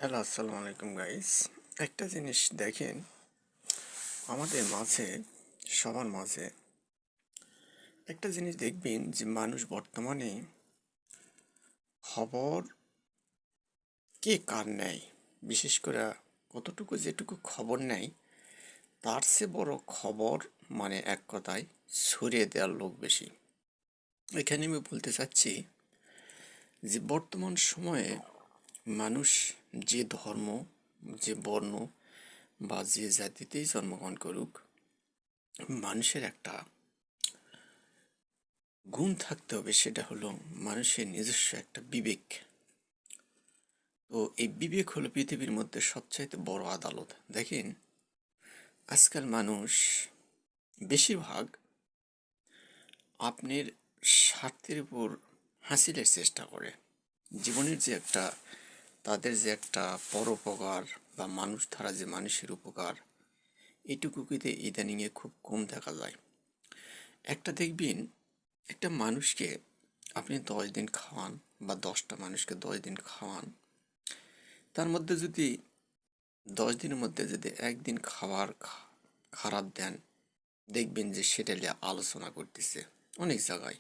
Hello, আসসালামু আলাইকুম guys. একটা জিনিস দেখেন, আমাদের মাঝে, সবার মাঝে একটা জিনিস দেখবেন যে মানুষ বর্তমানে খবর কে কার নেয়, বিশেষ করে কতটুকু যেটুকু খবর নেয় তার চেয়ে বড় খবর, মানে এক কথায় ছড়িয়ে দেওয়ার লোক বেশি। এখানে আমি বলতে চাচ্ছি যে বর্তমান সময়ে মানুষ যে ধর্ম, যে বর্ণ বা যে জাতিতেই জন্মগ্রহণ করুক, মানুষের একটা গুণ থাকতে হবে, সেটা হলো মানুষের নিজস্ব একটা বিবেক। তো এই বিবেক হলো পৃথিবীর মধ্যে সবচাইতে বড় আদালত। দেখেন, আজকাল মানুষ বেশিরভাগ আপনার স্বার্থের উপর হাসিলের চেষ্টা করে। জীবনের যে একটা, তাদের যে একটা পরোপকার বা মানুষ ধারা, যে মানুষের উপকার, এটুকুতে ইদানিংয়ে খুব কম দেখা যায়। একটা দেখবেন, একটা মানুষকে আপনি 10 দিন খাওয়ান বা 10টা মানুষকে 10 দিন খাওয়ান, তার মধ্যে যদি 10 দিনের মধ্যে যদি একদিন খাবার খারাপ দেন, দেখবেন যে সেটা নিয়ে আলোচনা করতেছে অনেক জায়গায়,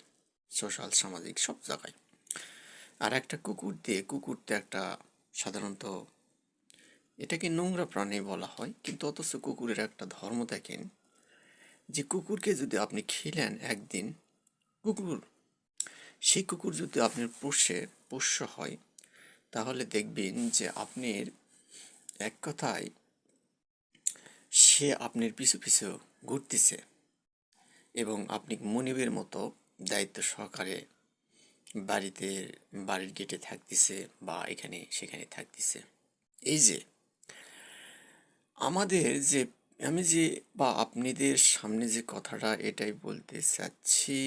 সোশ্যাল, সামাজিক সব জায়গায়। আর একটা কুকুরতে একটা, সাধারণত এটাকে নোংরা প্রাণী বলা হয়, কিন্তু অথচ কুকুরের একটা ধর্ম দেখেন, যে কুকুরকে যদি আপনি খেলেন একদিন, কুকুর, সেই কুকুর যদি আপনার পোষ্য হয়, তাহলে দেখবেন যে আপনার, এক কথায়, সে আপনার পিছু পিছু ঘুরতেছে এবং আপনি মনিবের মতো দায়িত্ব সহকারে বাড়িতে, বাড়ির গেটে থাকতেছে বা এখানে সেখানে থাকতেছে। এই যে আমাদের যে, আমি যে বা আপনাদের সামনে যে কথাটা এটাই বলতে চাচ্ছি,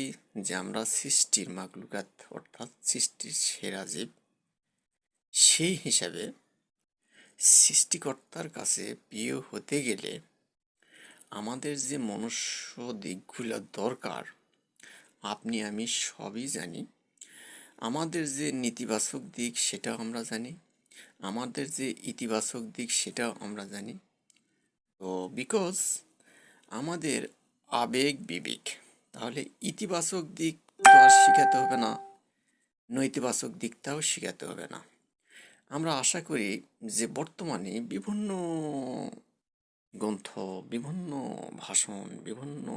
যে আমরা সৃষ্টির মাকলুকাত, অর্থাৎ সৃষ্টির সেরা জীব, সেই হিসাবে সৃষ্টিকর্তার কাছে প্রিয় হতে গেলে আমাদের যে মনুষ্য দিকগুলো দরকার, আপনি আমি সবই জানি। আমাদের যে নেতিবাচক দিক সেটাও আমরা জানি, আমাদের যে ইতিবাচক দিক সেটাও আমরা জানি। তো বিকজ আমাদের আবেগ বিবেক, তাহলে ইতিবাচক দিক তো আর শিখাতে হবে না, নৈতিবাচক দিকটাও শিখাতে হবে না। আমরা আশা করি যে বর্তমানে বিভিন্ন গ্রন্থ, বিভিন্ন ভাষণ, বিভিন্ন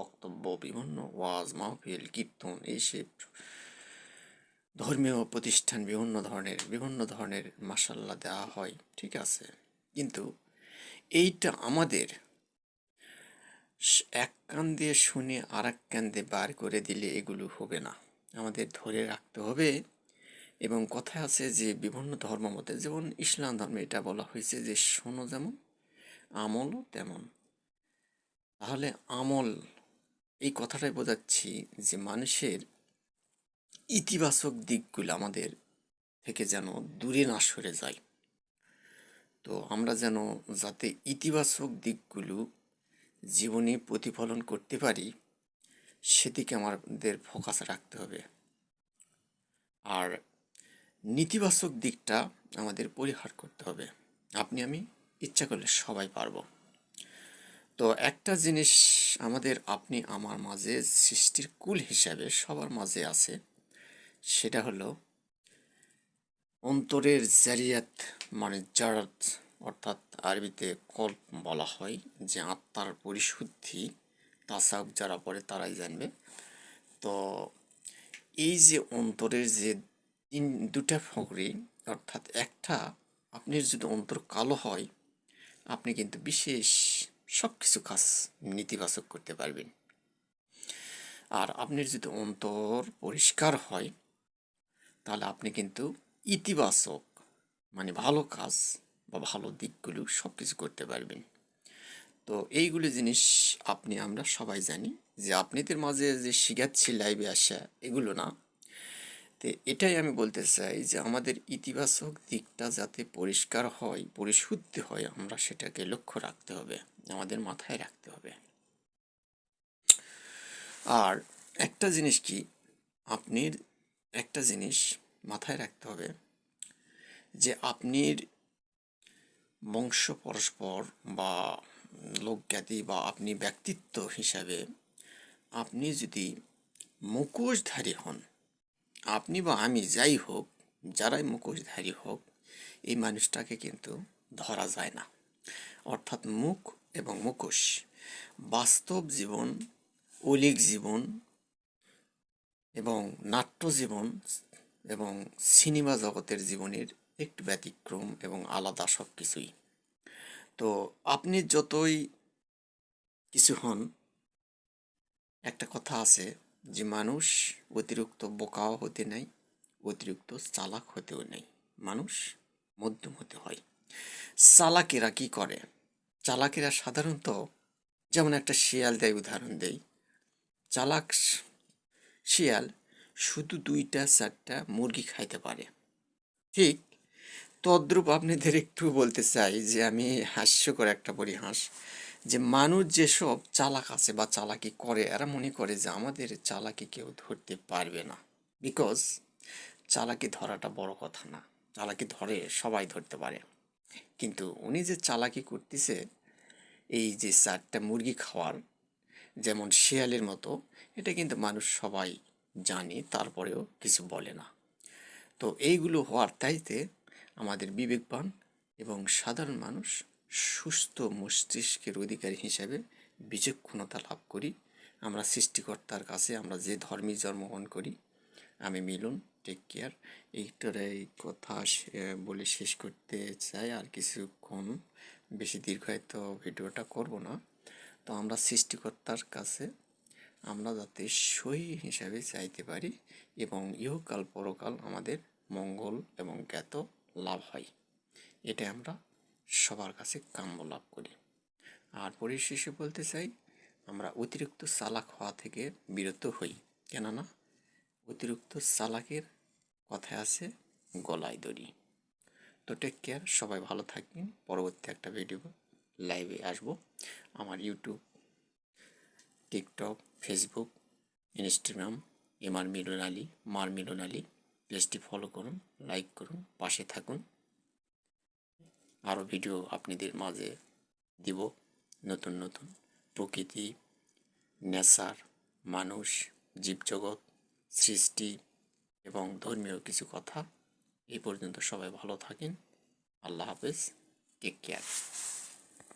বক্তব্য, বিভিন্ন ওয়াজ মাহফিল, কীর্তন, এইসব ধর্মীয় প্রতিষ্ঠান, বিভিন্ন ধরনের মাসাল্লা দেওয়া হয়, ঠিক আছে। কিন্তু এইটা আমাদের এক কান দিয়ে শুনে আর এক কান দিয়ে বার করে দিলে এগুলো হবে না, আমাদের ধরে রাখতে হবে। এবং কথা আছে যে বিভিন্ন ধর্ম মতে, যেমন ইসলাম ধর্মে এটা বলা হয়েছে যে শোনো যেমন, আমলও তেমন। তাহলে আমল, এই কথাটাই বোঝাচ্ছি যে মানুষের ইতিবাচক দিকগুলো আমাদের থেকে যেন দূরে না সরে যায়। তো আমরা যেন, যাতে ইতিবাচক দিকগুলো জীবনে প্রতিফলন করতে পারি, সেদিকে আমাদের ফোকাস রাখতে হবে। আর নেতিবাচক দিকটা আমাদের পরিহার করতে হবে। আপনি আমি ইচ্ছা করলে সবাই পারবো। তো একটা জিনিস আমাদের, আপনি আমার মাঝে সৃষ্টির কুল হিসাবে সবার মাঝে আছে, সেটা হলো অন্তরের জারিয়াত, মানে জারাত, অর্থাৎ আরবিতে কল্প বলা হয়, যে আত্মার পরিশুদ্ধি। তাসাউফ যারা পড়ে তারাই জানবে। তো এই যে অন্তরের যে দুটা ফকরি, অর্থাৎ একটা, আপনার যদি অন্তর কালো হয়, আপনি কিন্তু বিশেষ সব কিছু কাজ নেতিবাচক করতে পারবেন। আর আপনার যদি অন্তর পরিষ্কার হয়, তাহলে আপনি কিন্তু ইতিবাচক, মানে ভালো কাজ বা ভালো দিকগুলো সব কিছু করতে পারবেন। তো এইগুলো জিনিস আপনি আমরা সবাই জানি, যে আপনাদের মাঝে যে শিখাচ্ছি লাইভে আসা, এগুলো না। তো এটাই আমি বলতে চাই যে আমাদের ইতিবাচক দিকটা যাতে পরিষ্কার হয়, পরিশুদ্ধ হয়, আমরা সেটাকে লক্ষ্য রাখতে হবে, আমাদের মাথায় রাখতে হবে। আর একটা জিনিস কি, আপনার একটা জিনিস মাথায় রাখতে হবে, যে আপনার বংশ পরস্পর বা লোকখ্যাতি বা আপনি ব্যক্তিত্ব হিসাবে আপনি যদি মুখোশধারী হন, আপনি বা আমি যাই হোক, যারাই মুখোশধারী হোক, এই মানুষটাকে কিন্তু ধরা যায় না। অর্থাৎ মুখ এবং মুখোশ বাস্তব জীবন, অলীক জীবন এবং নাট্য জীবন এবং সিনেমা জগতের জীবনের একটু ব্যতিক্রম এবং আলাদা সব কিছুই। তো আপনি যতই কিছু হন, একটা কথা আছে যে মানুষ অতিরিক্ত বোকাও হতে নাই, অতিরিক্ত চালাক হতেও নেই, মানুষ মধ্যম হতে হয়। চালাকেরা কি করে? চালাকেরা সাধারণত, যেমন একটা শিয়াল দেয় উদাহরণ দেই, চালাক শিয়াল শুধু 2-4টা মুরগি খাইতে পারে। ঠিক তদ্রূপ আপনাদের একটু বলতে চাই যে আমি হাস্যকর একটা পরিহাস, যে মানুষ যেসব চালাক আছে বা চালাকি করে, এরা মনে করে যে আমাদের চালাকি কেউ ধরতে পারবে না। বিকজ চালাকি ধরাটা বড় কথা না, চালাকি ধরে সবাই ধরতে পারে। কিন্তু উনি যে চালাকি করতেছে, এই যে 4টা মুরগি খাওয়ার, যেমন শিয়ালের মতো, এটা কিন্তু মানুষ সবাই জানে, তারপরেও কিছু বলে না। তো এইগুলো হওয়ার তাইতে আমাদের বিবেকবান এবং সাধারণ মানুষ সুস্থ মস্তিষ্কের অধিকারী হিসাবে বিচক্ষণতা লাভ করি। আমরা সৃষ্টিকর্তার কাছে, আমরা যে ধর্মে জন্মগ্রহণ করি। আমি মিলন, টেক কেয়ার, এই কথা বলে শেষ করতে চাই। আর কিছুক্ষণ বেশি দীর্ঘায়িত ভিডিওটা করব না। তো আমরা সৃষ্টিকর্তার কাছে আমরা যাতে সহি হিসাবে চাইতে পারি এবং ইহকাল পরকাল আমাদের মঙ্গল এবং জ্ঞাত লাভ হয়, এটা আমরা সবার কাছে কাম্য লাভ করি। আর পরিশেষে বলতে চাই, আমরা অতিরিক্ত চালাক হওয়া থেকে বিরত হই, কেননা অতিরিক্ত চালাকের কথায় আছে গলায় দড়ি। তো টেক কেয়ার, সবাই ভালো থাকবেন। পরবর্তী একটা ভিডিও লাইভে আসবো। আমার YouTube, TikTok, Facebook, Instagram MR Milon Ali, মার মিলন আলী, পেজটি ফলো করুন, লাইক করুন, পাশে থাকুন। আরও ভিডিও আপনাদের মাঝে দিব, নতুন নতুন প্রকৃতি, নেচার, মানুষ, জীবজগৎ, সৃষ্টি এবং ধর্মীয় কিছু কথা। এই পর্যন্ত সবাই ভালো থাকেন। আল্লাহ হাফেজ, টেক কেয়ার।